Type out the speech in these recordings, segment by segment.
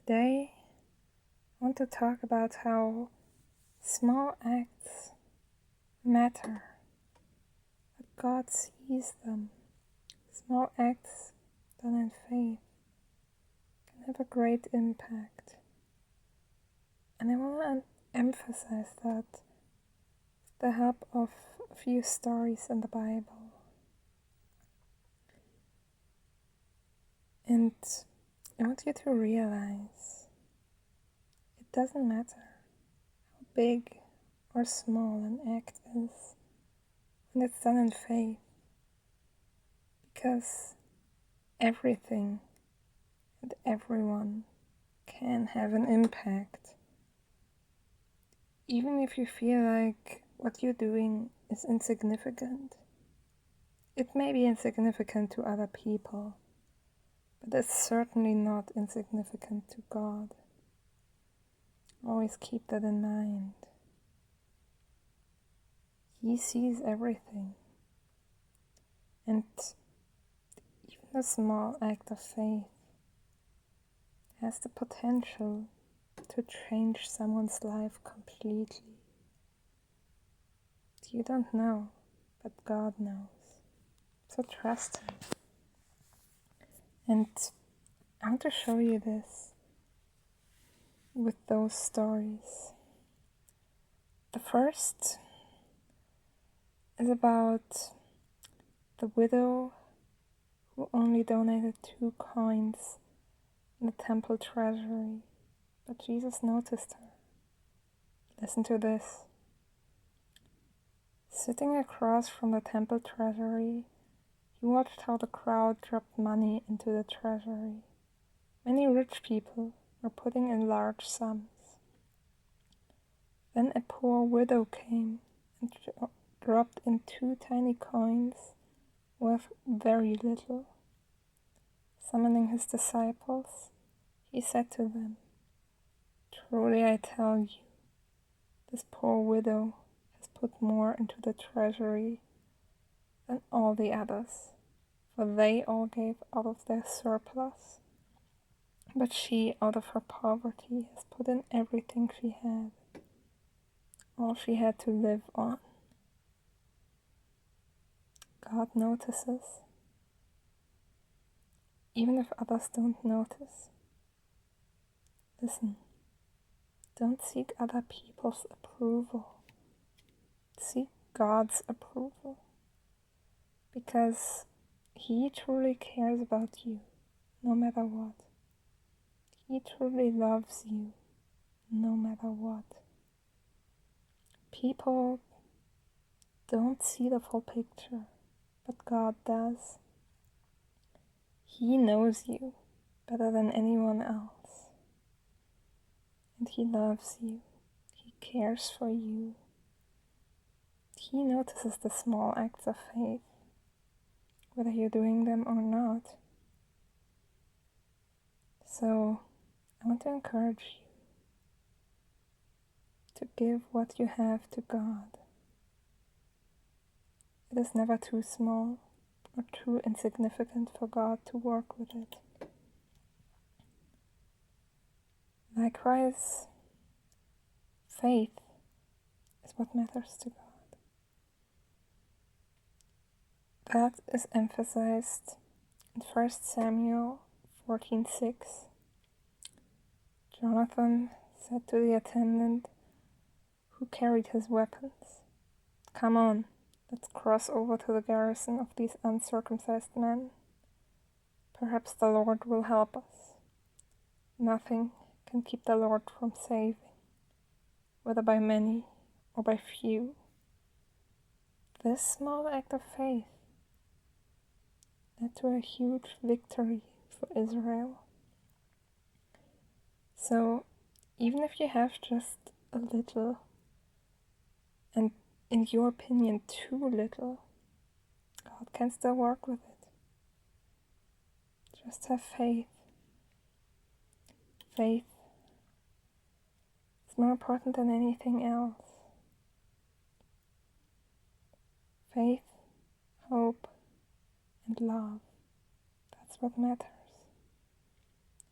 Today, I want to talk about how small acts matter, that God sees them. Small acts done in faith can have a great impact. And I want to emphasize that with the help of a few stories in the Bible. And I want you to realize it doesn't matter how big or small an act is when it's done in faith, because everything and everyone can have an impact. Even if you feel like what you're doing is insignificant, it may be insignificant to other people, but it's certainly not insignificant to God. Always keep that in mind. He sees everything. And even a small act of faith has the potential to change someone's life completely. You don't know, but God knows. So trust Him. And I want to show you this with those stories. The first is about the widow who only donated 2 coins in the temple treasury, but Jesus noticed her. Listen to this. Sitting across from the temple treasury, he watched how the crowd dropped money into the treasury. Many rich people were putting in large sums. Then a poor widow came and dropped in 2 tiny coins worth very little. Summoning his disciples, he said to them, "Truly I tell you, this poor widow has put more into the treasury than all the others, for they all gave out of their surplus. But she, out of her poverty, has put in everything she had, all she had to live on." God notices, even if others don't notice. Listen, don't seek other people's approval. Seek God's approval, because He truly cares about you, no matter what. He truly loves you, no matter what. People don't see the full picture, but God does. He knows you better than anyone else. And He loves you. He cares for you. He notices the small acts of faith, whether you're doing them or not. So I want to encourage you to give what you have to God. It is never too small or too insignificant for God to work with it. Likewise, faith is what matters to God. That is emphasized in 1 Samuel 14:6. Jonathan said to the attendant who carried his weapons, "Come on, let's cross over to the garrison of these uncircumcised men. Perhaps the Lord will help us. Nothing can keep the Lord from saving, whether by many or by few." This small act of faith led to a huge victory for Israel. So even if you have just a little, and in your opinion too little, God can still work with it. Just have faith. Faith is more important than anything else. Faith, hope, and love. That's what matters.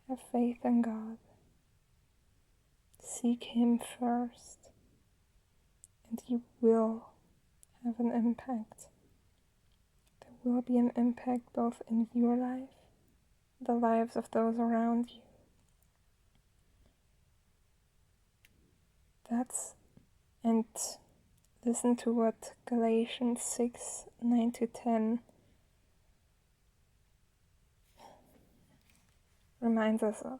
Have faith in God. seek Him first, and He will have an impact. There will be an impact both in your life, the lives of those around you. And listen to what Galatians 6:9-10 reminds us of.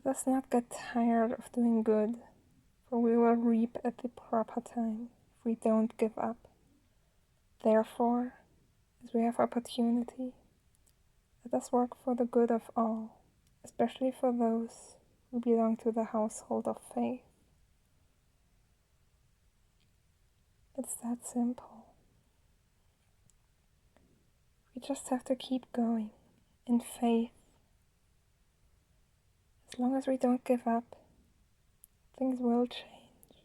Let us not get tired of doing good, for we will reap at the proper time if we don't give up. Therefore, as we have opportunity, let us work for the good of all, especially for those who belong to the household of faith. It's that simple. We just have to keep going in faith. As long as we don't give up, things will change.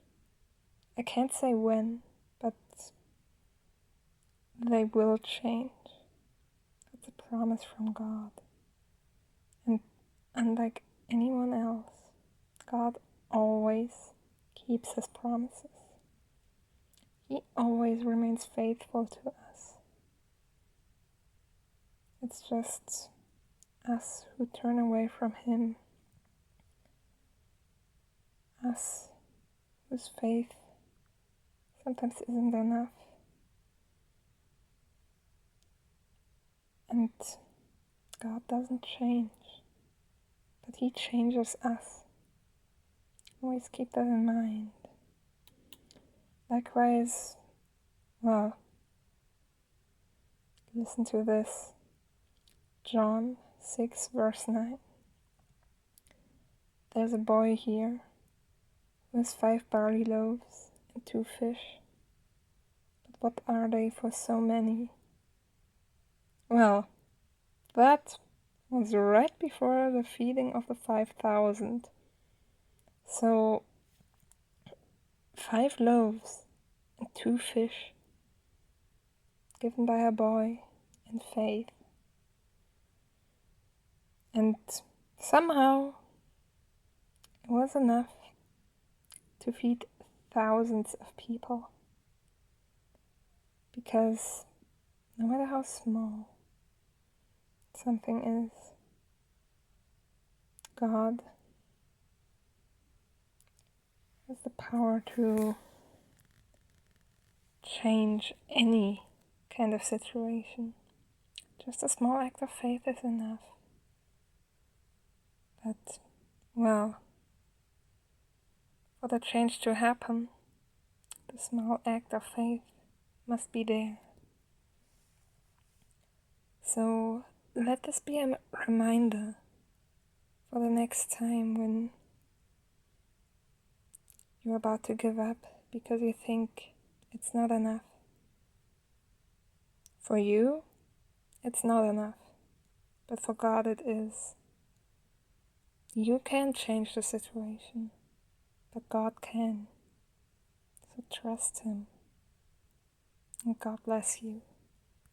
I can't say when, but they will change. It's a promise from God. And unlike anyone else, God always keeps His promises. He always remains faithful to us. It's just us who turn away from Him. Us whose faith sometimes isn't enough. And God doesn't change, but He changes us. Always keep that in mind. Likewise, listen to this. John 6:9. There's a boy here who has 5 barley loaves and 2 fish. But what are they for so many? Well, that was right before the feeding of the 5,000. So 5 loaves and 2 fish given by a boy in faith. And somehow it was enough to feed thousands of people. Because no matter how small something is, God has the power to change any kind of situation. Just a small act of faith is enough. But, for the change to happen, the small act of faith must be there. So let this be a reminder for the next time when you're about to give up because you think it's not enough. For you, it's not enough, but for God it is. You can't change the situation, but God can. So trust Him. And God bless you.